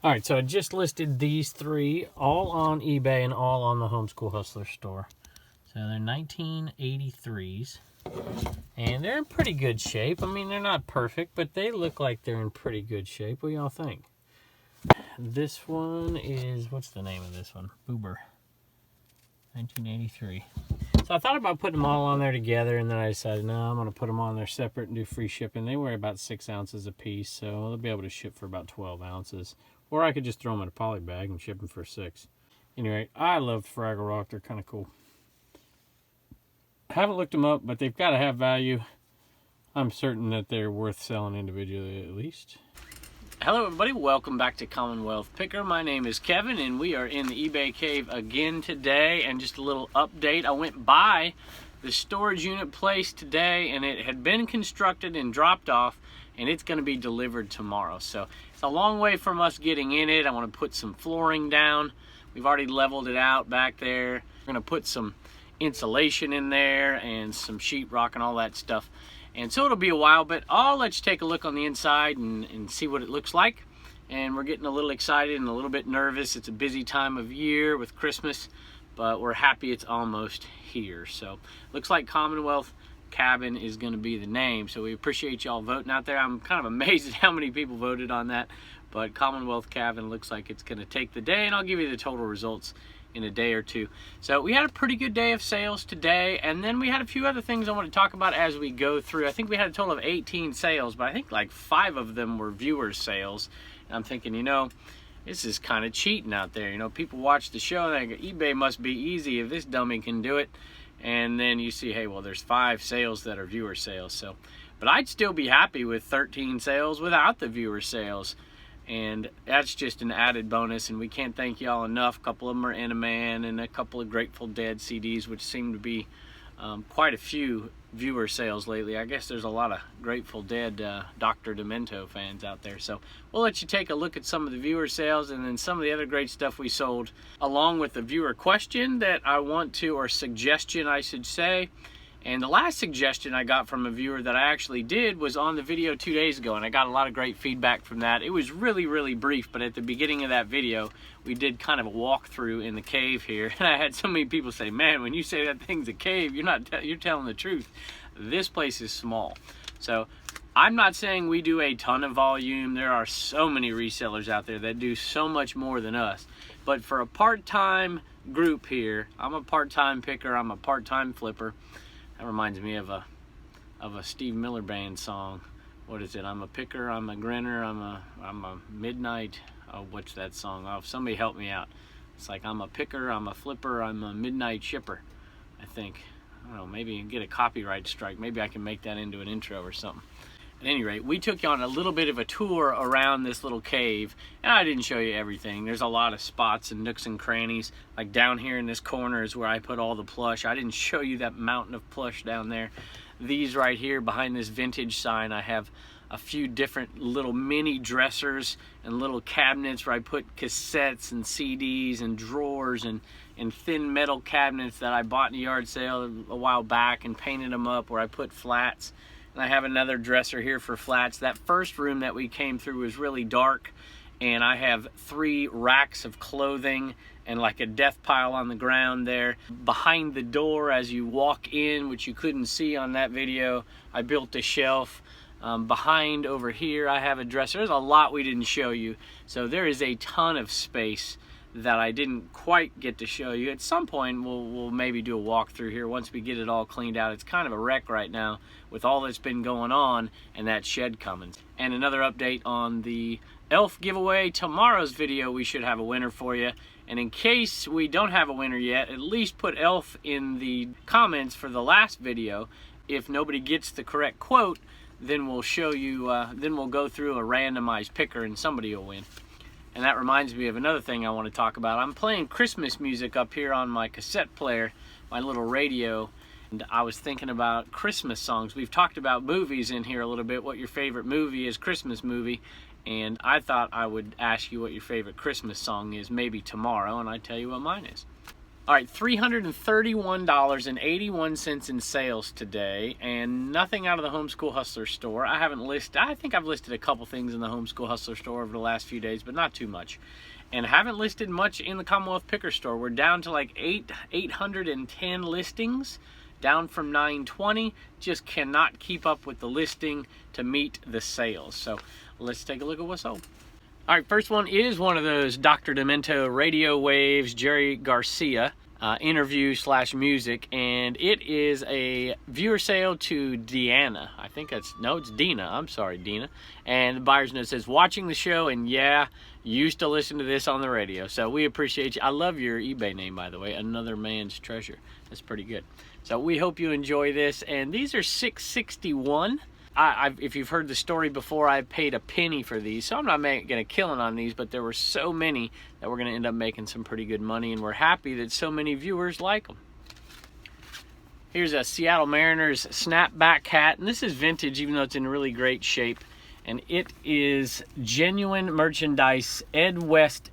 All right, so I just listed these three all on eBay and all on the Homeschool Hustler store. So they're 1983s, and they're in pretty good shape. I mean, they're not perfect, but they look like they're in pretty good shape. What do y'all think? This one is, what's the name of this one? Boober, 1983. So I thought about putting them all on there together, and then I decided, no, I'm going to put them on there separate and do free shipping. They weigh about 6 ounces a piece, so they'll be able to ship for about 12 ounces. Or I could just throw them in a poly bag and ship them for 6. Anyway, I love Fraggle Rock. They're kind of cool. I haven't looked them up, but they've got to have value. I'm certain that they're worth selling individually at least. Hello everybody, welcome back to Commonwealth Picker. My name is Kevin and we are in the eBay cave again today. And just a little update, I went by the storage unit place today and it had been constructed and dropped off, and it's going to be delivered tomorrow. So it's a long way from us getting in it. I want to put some flooring down. We've already leveled it out back there. We're going to put some insulation in there and some sheetrock and all that stuff. And so it'll be a while, but I'll let you take a look on the inside and see what it looks like. And we're getting a little excited and a little bit nervous. It's a busy time of year with Christmas, but we're happy it's almost here. So looks like Commonwealth Cabin is going to be the name. So we appreciate y'all voting out there. I'm kind of amazed at how many people voted on that, but Commonwealth Cabin looks like it's going to take the day, and I'll give you the total results in a day or two. So we had a pretty good day of sales today, and then we had a few other things I want to talk about as we go through. I think we had a total of 18 sales, but I think like 5 of them were viewers sales. And I'm thinking, you know, this is kind of cheating out there. You know, people watch the show and they go, eBay must be easy if this dummy can do it. And then you see, hey, well, there's 5 sales that are viewer sales. So, but I'd still be happy with 13 sales without the viewer sales. And that's just an added bonus, and we can't thank y'all enough. A couple of them are Eneman and a couple of Grateful Dead CDs, which seem to be quite a few viewer sales lately. I guess there's a lot of Grateful Dead Dr. Demento fans out there. So we'll let you take a look at some of the viewer sales and then some of the other great stuff we sold, along with the viewer question that I want to, or suggestion I should say. And the last suggestion I got from a viewer that I actually did was on the video 2 days ago, and I got a lot of great feedback from that. It was really, really brief, but at the beginning of that video, we did kind of a walkthrough in the cave here, and I had so many people say, man, when you say that thing's a cave, you're telling the truth. This place is small. So I'm not saying we do a ton of volume. There are so many resellers out there that do so much more than us. But for a part-time group here, I'm a part-time picker, I'm a part-time flipper. That reminds me of a Steve Miller Band song. What is it? I'm a picker, I'm a grinner, I'm a midnight. Oh, what's that song? Oh, somebody help me out. It's like I'm a picker, I'm a flipper, I'm a midnight shipper, I think. I don't know, maybe get a copyright strike. Maybe I can make that into an intro or something. At any rate, we took you on a little bit of a tour around this little cave, and I didn't show you everything. There's a lot of spots and nooks and crannies. Like down here in this corner is where I put all the plush. I didn't show you that mountain of plush down there. These right here behind this vintage sign, I have a few different little mini dressers and little cabinets where I put cassettes and CDs and drawers and thin metal cabinets that I bought in a yard sale a while back and painted them up, where I put flats. And I have another dresser here for flats. That first room that we came through was really dark, and I have 3 racks of clothing and like a death pile on the ground there. Behind the door as you walk in, which you couldn't see on that video, I built a shelf. Behind over here I have a dresser. There's a lot we didn't show you, so there is a ton of space that I didn't quite get to show you. At some point we'll maybe do a walkthrough here once we get it all cleaned out. It's kind of a wreck right now with all that's been going on and that shed coming. And another update on the elf giveaway. Tomorrow's video we should have a winner for you, and in case we don't have a winner yet, at least put elf in the comments for the last video. If nobody gets the correct quote, then we'll show you, then we'll go through a randomized picker and somebody will win. And that reminds me of another thing I want to talk about. I'm playing Christmas music up here on my cassette player, my little radio, and I was thinking about Christmas songs. We've talked about movies in here a little bit, what your favorite movie is, Christmas movie, and I thought I would ask you what your favorite Christmas song is maybe tomorrow, and I'd tell you what mine is. All right, $331.81 in sales today, and nothing out of the Homeschool Hustler store. I think I've listed a couple things in the Homeschool Hustler store over the last few days, but not too much. And haven't listed much in the Commonwealth Picker store. We're down to like 810 listings, down from 920. Just cannot keep up with the listing to meet the sales. So let's take a look at what's sold. All right, first one is one of those Dr. Demento Radio Waves, Jerry Garcia interview / music, and it is a viewer sale to Deanna. I think it's Dina. I'm sorry, Dina. And the buyer's note says, watching the show, and yeah, used to listen to this on the radio. So we appreciate you. I love your eBay name, by the way, Another Man's Treasure. That's pretty good. So we hope you enjoy this, and these are $661. If you've heard the story before, I paid a penny for these, so I'm not going to kill it on these, but there were so many that we're going to end up making some pretty good money, and we're happy that so many viewers like them. Here's a Seattle Mariners snapback hat, and this is vintage, even though it's in really great shape, and it is genuine merchandise, Ed's West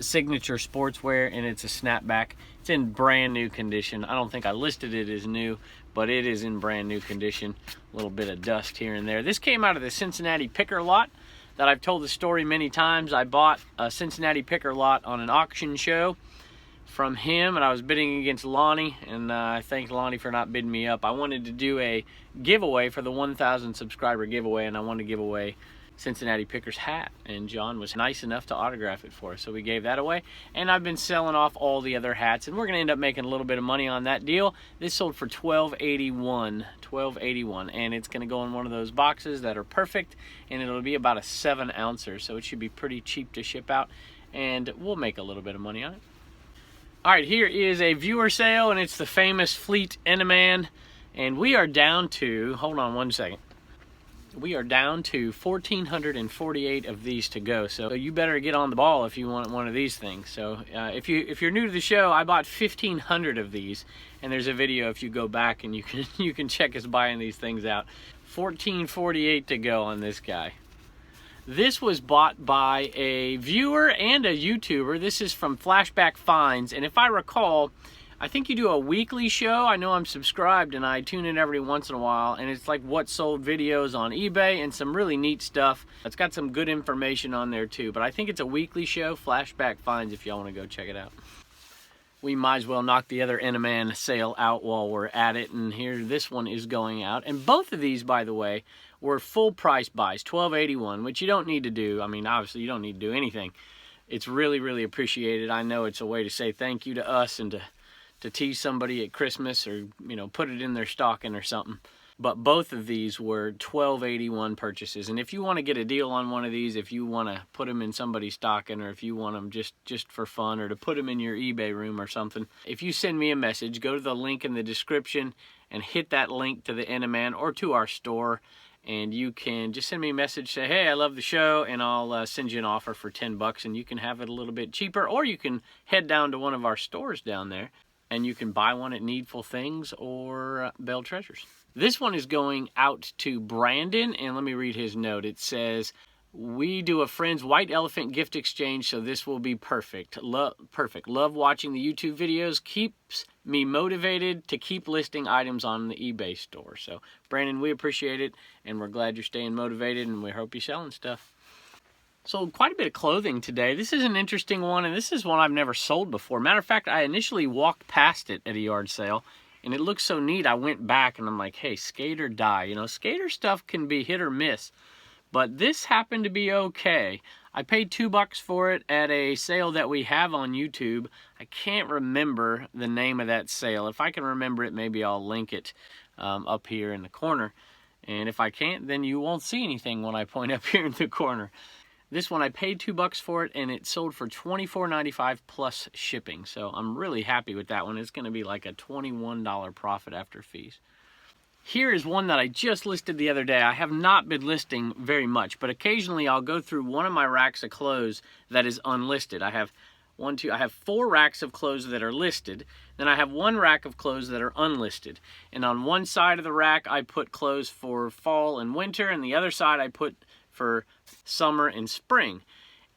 signature sportswear, and it's a snapback. It's in brand new condition. I don't think I listed it as new, but it is in brand new condition. A little bit of dust here and there. This came out of the Cincinnati Picker lot that I've told the story many times. I bought a Cincinnati Picker lot on an auction show from him, and I was bidding against Lonnie, and I thank Lonnie for not bidding me up. I wanted to do a giveaway for the 1,000 subscriber giveaway, and I wanted to give away Cincinnati Picker's hat, and John was nice enough to autograph it for us, so we gave that away. And I've been selling off all the other hats, and we're going to end up making a little bit of money on that deal. This sold for $12.81, and it's going to go in one of those boxes that are perfect, and it'll be about a 7-ouncer, so it should be pretty cheap to ship out, and we'll make a little bit of money on it. All right, here is a viewer sale, and it's the famous Fleet Eneman, and we are down to, hold on one second. We are down to 1,448 of these to go, so you better get on the ball if you want one of these things. So if you're new to the show, I bought 1,500 of these, and there's a video if you go back and you can check us buying these things out. 1,448 to go on this guy. This was bought by a viewer and a YouTuber. This is from Flashback Finds, and if I recall, I think you do a weekly show. I know I'm subscribed and I tune in every once in a while, and it's like what sold videos on eBay and some really neat stuff. It's got some good information on there too, but I think it's a weekly show, Flashback Finds, if y'all want to go check it out. We might as well knock the other Eneman sale out while we're at it, and here this one is going out. And both of these, by the way, were full price buys, $12.81, which you don't need to do. I mean, obviously you don't need to do anything. It's really, really appreciated. I know it's a way to say thank you to us and to tease somebody at Christmas, or put it in their stocking or something. But both of these were $12.81 purchases, and if you want to get a deal on one of these, if you want to put them in somebody's stocking, or if you want them just for fun, or to put them in your eBay room or something, if you send me a message, go to the link in the description and hit that link to the Eneman or to our store, and you can just send me a message, say, hey, I love the show, and I'll send you an offer for $10, and you can have it a little bit cheaper, or you can head down to one of our stores down there and you can buy one at Needful Things or Bell Treasures. This one is going out to Brandon, and let me read his note. It says, we do a friend's white elephant gift exchange, so this will be perfect. Perfect. Love watching the YouTube videos. Keeps me motivated to keep listing items on the eBay store. So, Brandon, we appreciate it, and we're glad you're staying motivated, and we hope you're selling stuff. Sold quite a bit of clothing today. This is an interesting one, and this is one I've never sold before. Matter of fact, I initially walked past it at a yard sale, and it looked so neat, I went back, and I'm like, hey, skate or die. Skater stuff can be hit or miss, but this happened to be okay. I paid $2 for it at a sale that we have on YouTube. I can't remember the name of that sale. If I can remember it, maybe I'll link it up here in the corner. And if I can't, then you won't see anything when I point up here in the corner. This one I paid $2 for it, and it sold for $24.95 plus shipping. So I'm really happy with that one. It's going to be like a $21 profit after fees. Here is one that I just listed the other day. I have not been listing very much, but occasionally I'll go through one of my racks of clothes that is unlisted. I have 4 racks of clothes that are listed. Then I have 1 rack of clothes that are unlisted. And on one side of the rack, I put clothes for fall and winter, and the other side I put for summer and spring.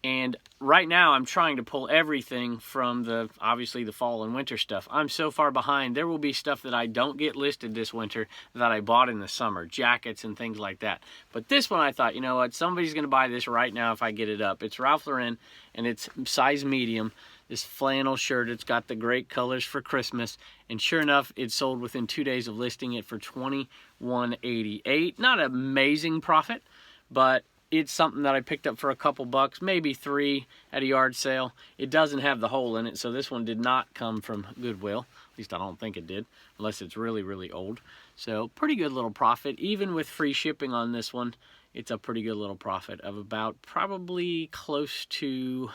And right now I'm trying to pull everything from obviously the fall and winter stuff. I'm so far behind. There will be stuff that I don't get listed this winter that I bought in the summer, jackets and things like that. But this one I thought, you know what, somebody's gonna buy this right now if I get it up. It's Ralph Lauren and it's size medium. This flannel shirt, it's got the great colors for Christmas, and sure enough, it sold within 2 days of listing it for $21.88. Not an amazing profit, but it's something that I picked up for a couple bucks, maybe $3 at a yard sale. It doesn't have the hole in it, so this one did not come from Goodwill. At least I don't think it did, unless it's really, really old. So pretty good little profit. Even with free shipping on this one, it's a pretty good little profit of about probably close to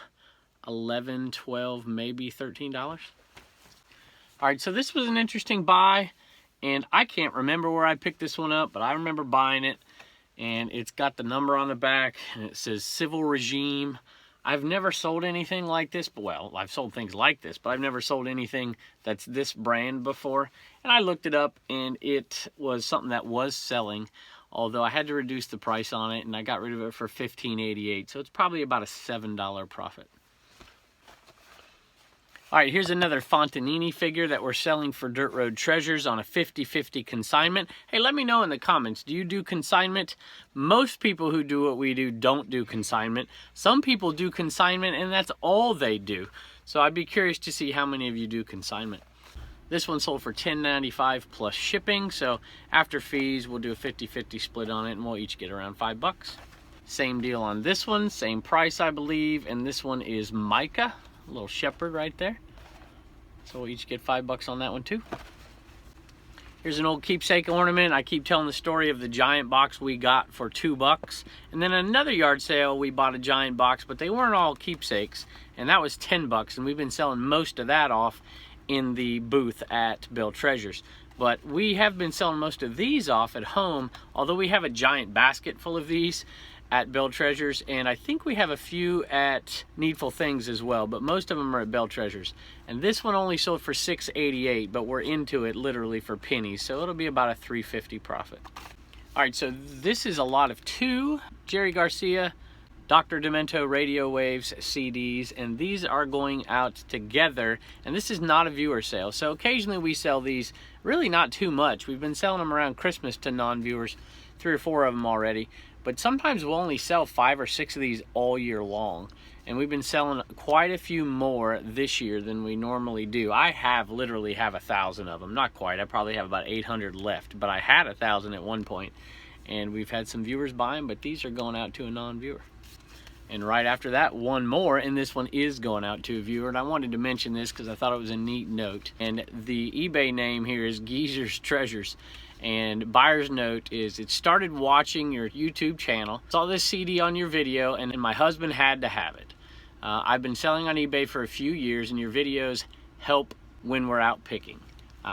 $11, $12, maybe $13. All right, so this was an interesting buy, and I can't remember where I picked this one up, but I remember buying it, and it's got the number on the back, and it says Civil Regime. I've never sold anything like this, but well, I've sold things like this, but I've never sold anything that's this brand before. And I looked it up, and it was something that was selling, although I had to reduce the price on it, and I got rid of it for $15.88, so it's probably about a $7 profit. All right, here's another Anini figure that we're selling for Dirt Road Treasures on a 50-50 consignment. Hey, let me know in the comments, do you do consignment? Most people who do what we do don't do consignment. Some people do consignment and that's all they do. So I'd be curious to see how many of you do consignment. This one sold for $10.95 plus shipping, so after fees, we'll do a 50-50 split on it and we'll each get around $5. Same deal on this one, same price I believe, and this one is mica. A little shepherd right there. So we'll each get $5 on that one too. Here's an old Keepsake Ornament. I keep telling the story of the giant box we got for $2. And then another yard sale, we bought a giant box, but they weren't all keepsakes. And that was $10. And we've been selling most of that off in the booth at Bell Treasures. But we have been selling most of these off at home, although we have a giant basket full of these at Bell Treasures, and I think we have a few at Needful Things as well, but most of them are at Bell Treasures. And this one only sold for $6.88, but we're into it literally for pennies, so it'll be about a $3.50 profit. All right, so this is a lot of 2 Jerry Garcia Dr. Demento Radio Waves CDs, and these are going out together, and this is not a viewer sale, so occasionally we sell these, really not too much. We've been selling them around Christmas to non-viewers, 3 or 4 of them already. But sometimes we'll only sell 5 or 6 of these all year long. And we've been selling quite a few more this year than we normally do. I literally have 1,000 of them. Not quite, I probably have about 800 left. But I had 1,000 at one point. And we've had some viewers buy them, but these are going out to a non-viewer. And right after that, one more, and this one is going out to a viewer. And I wanted to mention this because I thought it was a neat note. And the eBay name here is Geezer's Treasures. And buyer's note is, it started watching your YouTube channel, saw this CD on your video, and my husband had to have it. I've been selling on eBay for a few years, and your videos help when we're out picking.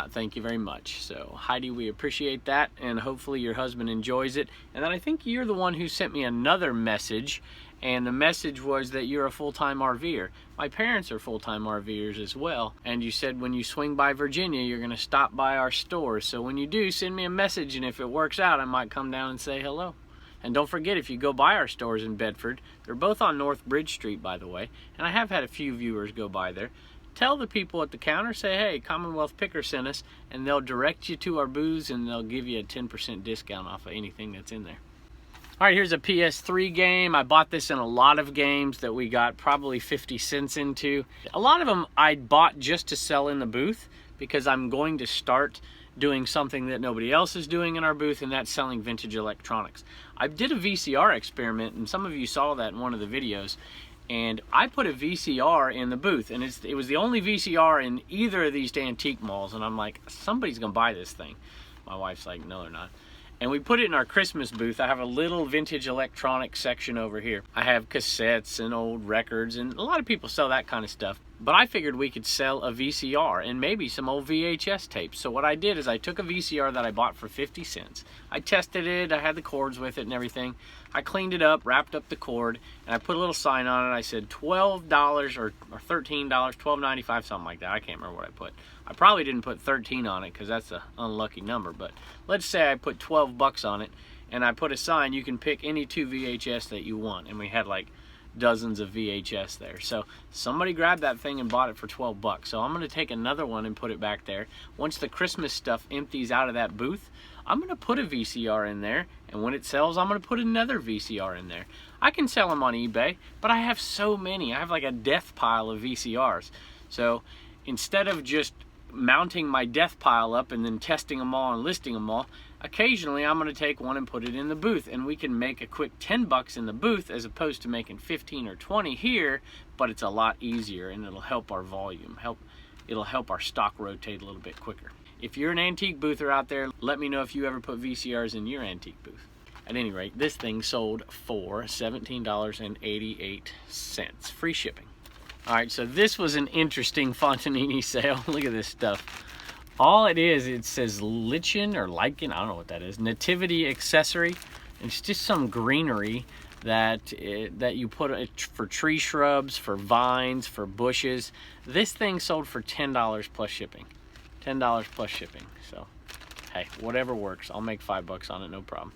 Thank you very much. So Heidi, we appreciate that, and hopefully your husband enjoys it. And then I think you're the one who sent me another message, and the message was that you're a full-time RVer. My parents are full-time RVers as well, and you said when you swing by Virginia, you're gonna stop by our store. So when you do, send me a message, and if it works out, I might come down and say hello. And don't forget, if you go by our stores in Bedford, they're both on North Bridge Street, by the way, and I have had a few viewers go by there. Tell the people at the counter, say, hey, Commonwealth Picker sent us, and they'll direct you to our booths, and they'll give you a 10% discount off of anything that's in there. All right, here's a PS3 game. I bought this in a lot of games that we got probably 50 cents into. A lot of them I bought just to sell in the booth because I'm going to start doing something that nobody else is doing in our booth, and that's selling vintage electronics. I did a VCR experiment, and some of you saw that in one of the videos, and I put a VCR in the booth, and it was the only VCR in either of these antique malls, and I'm like, somebody's gonna buy this thing. My wife's like, no, they're not. And we put it in our Christmas booth. I have a little vintage electronics section over here. I have cassettes and old records, and a lot of people sell that kind of stuff. But I figured we could sell a VCR and maybe some old VHS tapes. So what I did is I took a VCR that I bought for 50 cents. I tested it, I had the cords with it and everything. I cleaned it up, wrapped up the cord, and I put a little sign on it. I said $12 or $13, $12.95, something like that. I can't remember what I put. I probably didn't put 13 on it because that's an unlucky number, but let's say I put 12 bucks on it, and I put a sign, you can pick any 2 VHS that you want. And we had like dozens of VHS there. So somebody grabbed that thing and bought it for 12 bucks. So I'm going to take another one and put it back there. Once the Christmas stuff empties out of that booth, I'm going to put a VCR in there, and when it sells, I'm going to put another VCR in there. I can sell them on eBay, but I have so many. I have like a death pile of VCRs. So instead of just mounting my death pile up and then testing them all and listing them all, occasionally I'm going to take one and put it in the booth, and we can make a quick 10 bucks in the booth as opposed to making 15 or 20 here, but it's a lot easier, and it'll help our volume, it'll help our stock rotate a little bit quicker. If you're an antique boother out there, let me know if you ever put VCRs in your antique booth. At any rate, this thing sold for $17.88, free shipping. All right, so this was an interesting Fontanini sale. Look at this stuff. All it is, it says lichen or lichen, I don't know what that is, Nativity Accessory. It's just some greenery that you put for tree shrubs, for vines, for bushes. This thing sold for $10 plus shipping. $10 plus shipping. So, hey, whatever works. I'll make 5 bucks on it, no problem.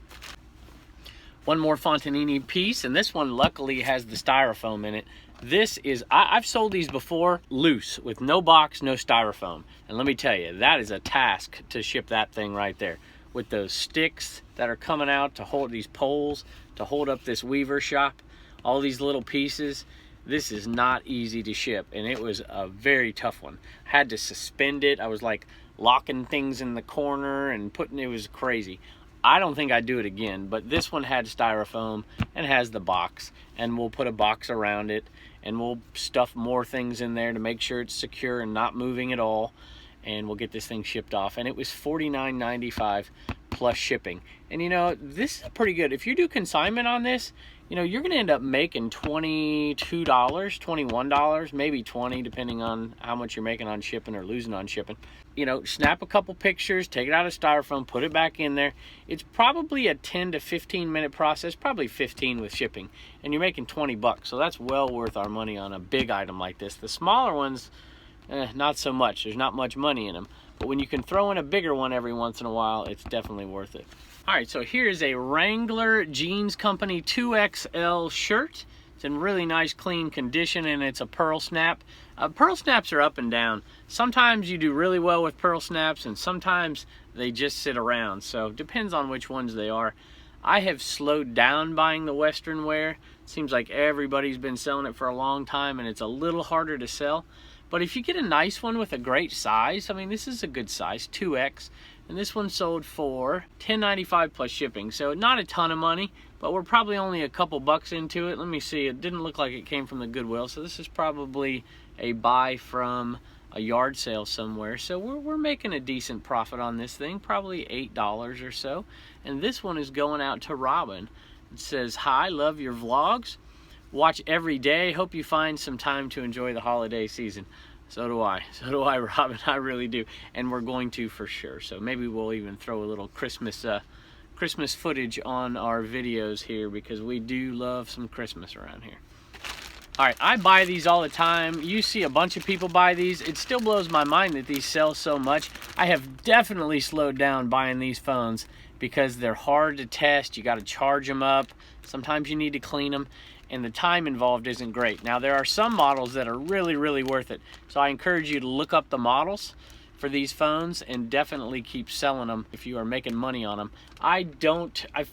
One more Fontanini piece, and this one luckily has the styrofoam in it. This is, I've sold these before loose with no box, no styrofoam. And let me tell you, that is a task to ship that thing right there. With those sticks that are coming out to hold these poles, to hold up this weaver shop, all these little pieces. This is not easy to ship, and it was a very tough one. I had to suspend it. I was like locking things in the corner and it was crazy. I don't think I'd do it again, but this one had styrofoam and has the box, and we'll put a box around it, and we'll stuff more things in there to make sure it's secure and not moving at all, and we'll get this thing shipped off. And it was $49.95 plus shipping. And you know, this is pretty good. If you do consignment on this, you know, you're going to end up making $22, $21, maybe $20, depending on how much you're making on shipping or losing on shipping. You know, snap a couple pictures, take it out of styrofoam, put it back in there. It's probably a 10 to 15 minute process, probably 15 with shipping, and you're making 20 bucks. So that's well worth our money on a big item like this. The smaller ones, not so much. There's not much money in them. But when you can throw in a bigger one every once in a while, it's definitely worth it. All right, so here's a Wrangler Jeans Company 2XL shirt. It's in really nice, clean condition, and it's a pearl snap. Pearl snaps are up and down. Sometimes you do really well with pearl snaps, and sometimes they just sit around. So it depends on which ones they are. I have slowed down buying the Western wear. It seems like everybody's been selling it for a long time, and it's a little harder to sell. But if you get a nice one with a great size, I mean, this is a good size, 2X, and this one sold for $10.95 plus shipping. So not a ton of money, but we're probably only a couple bucks into it. Let me see, it didn't look like it came from the Goodwill, so this is probably a buy from a yard sale somewhere. So we're making a decent profit on this thing, probably $8 or so. And this one is going out to Robin. It says, "Hi, love your vlogs. Watch every day. Hope you find some time to enjoy the holiday season." So do I, Robin. I really do, and we're going to for sure. So maybe we'll even throw a little Christmas footage on our videos here, because we do love some Christmas around here. All right, I buy these all the time. You see a bunch of people buy these. It still blows my mind that these sell so much. I have definitely slowed down buying these phones because they're hard to test. You got to charge them up. Sometimes you need to clean them, and the time involved isn't great. Now, there are some models that are really, really worth it. So I encourage you to look up the models for these phones and definitely keep selling them if you are making money on them. I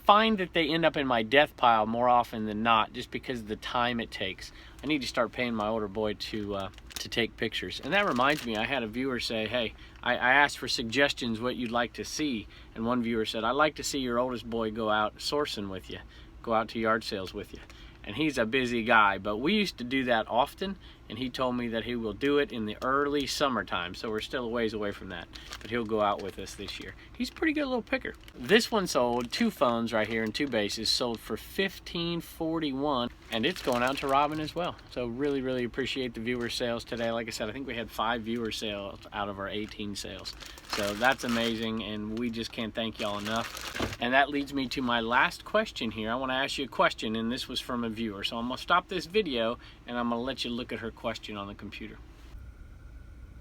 find that they end up in my death pile more often than not, just because of the time it takes. I need to start paying my older boy to take pictures. And that reminds me, I had a viewer say, hey, I asked for suggestions what you'd like to see, and one viewer said, "I'd like to see your oldest boy go out sourcing with you, go out to yard sales with you." And he's a busy guy, but we used to do that often, and he told me that he will do it in the early summertime, so we're still a ways away from that, but he'll go out with us this year. He's a pretty good little picker. This one sold, 2 phones right here and 2 bases, sold for $15.41, and it's going out to Robin as well. So really, really appreciate the viewer sales today. Like I said, I think we had 5 viewer sales out of our 18 sales. So that's amazing, and we just can't thank y'all enough. And that leads me to my last question here. I want to ask you a question, and this was from a viewer. So I'm going to stop this video, and I'm going to let you look at her question on the computer.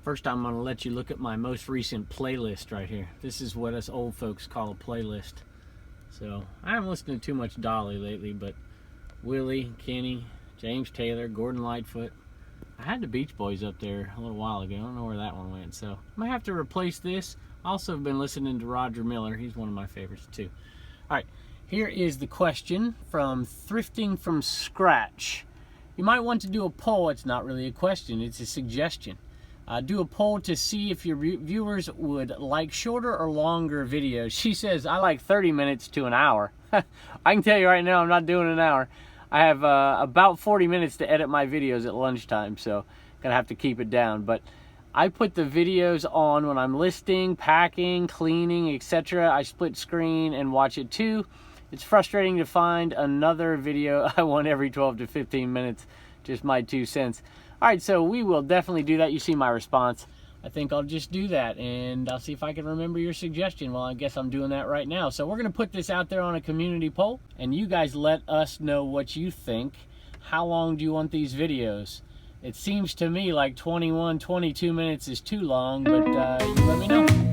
First, I'm going to let you look at my most recent playlist right here. This is what us old folks call a playlist. So I haven't listened to too much Dolly lately, but Willie, Kenny, James Taylor, Gordon Lightfoot. I had the Beach Boys up there a little while ago. I don't know where that one went, so I might have to replace this. I also have been listening to Roger Miller. He's one of my favorites too. All right, here is the question from Thrifting from Scratch. You might want to do a poll. It's not really a question, it's a suggestion. Do a poll to see if your viewers would like shorter or longer videos. She says, I like 30 minutes to an hour. I can tell you right now, I'm not doing an hour. I have about 40 minutes to edit my videos at lunchtime, so gonna have to keep it down. But I put the videos on when I'm listing, packing, cleaning, etc. I split screen and watch it too. It's frustrating to find another video I want every 12 to 15 minutes. Just my 2 cents. All right, so we will definitely do that. You see my response. I think I'll just do that, and I'll see if I can remember your suggestion. Well, I guess I'm doing that right now. So we're going to put this out there on a community poll, and you guys let us know what you think. How long do you want these videos? It seems to me like 21, 22 minutes is too long, but you let me know.